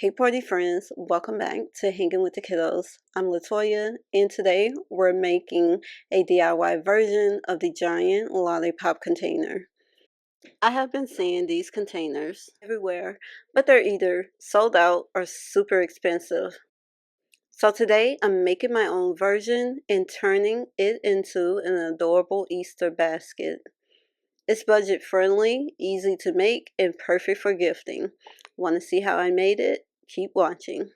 Hey party friends, welcome back to Hanging with the Kiddos. I'm Latoya and today we're making a DIY version of the giant lollipop container. I have been seeing these containers everywhere, but they're either sold out or super expensive. So today I'm making my own version and turning it into an adorable Easter basket. It's budget friendly, easy to make, and perfect for gifting. Want to see how I made it? Keep watching.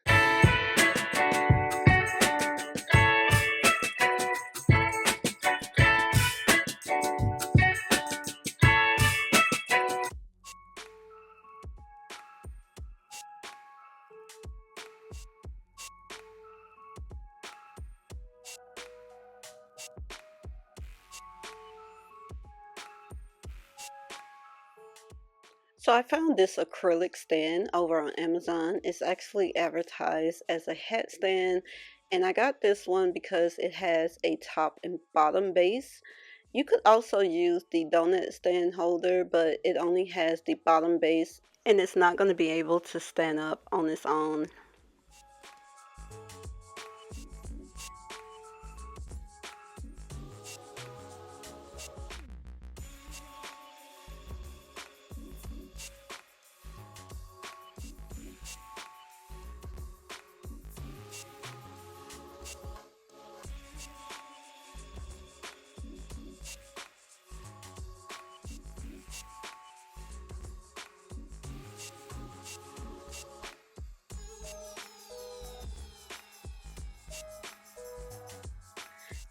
So I found this acrylic stand over on Amazon. It's actually advertised as a hat stand, and I got this one because it has a top and bottom base. You could also use the donut stand holder, but it only has the bottom base and it's not going to be able to stand up on its own.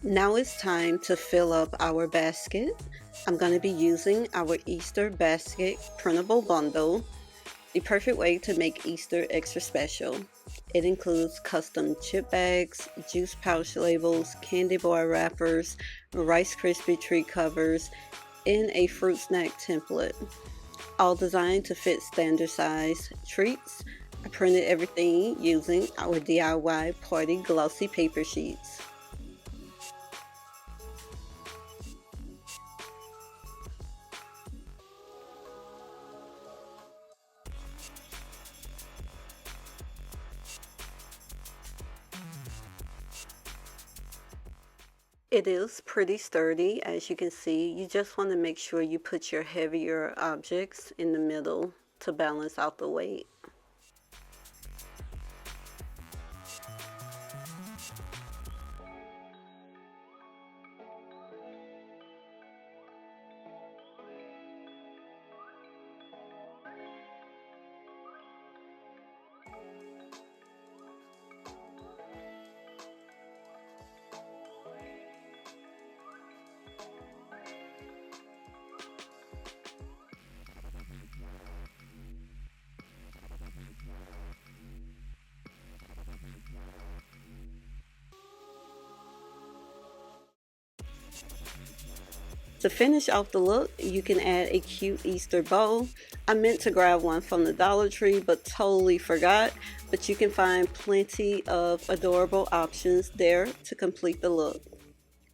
Now it's time to fill up our basket. I'm going to be using our Easter basket printable bundle, the perfect way to make Easter extra special. It includes custom chip bags, juice pouch labels, candy bar wrappers, Rice Krispie treat covers, and a fruit snack template, all designed to fit standard size treats. I printed everything using our DIY party glossy paper sheets. It is pretty sturdy, as you can see. You just want to make sure you put your heavier objects in the middle to balance out the weight. To finish off the look, you can add a cute Easter bow. I meant to grab one from the Dollar Tree but totally forgot, but you can find plenty of adorable options there to complete the look.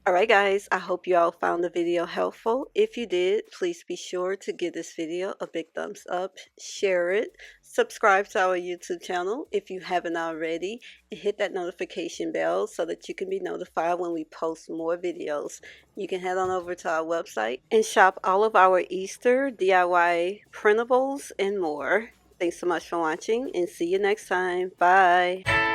Alright guys, I hope you all found the video helpful. If you did, please be sure to give this video a big thumbs up, share it, subscribe to our YouTube channel if you haven't already, and hit that notification bell so that you can be notified when we post more videos. You can head on over to our website and shop all of our Easter DIY printables and more. Thanks so much for watching and see you next time. Bye!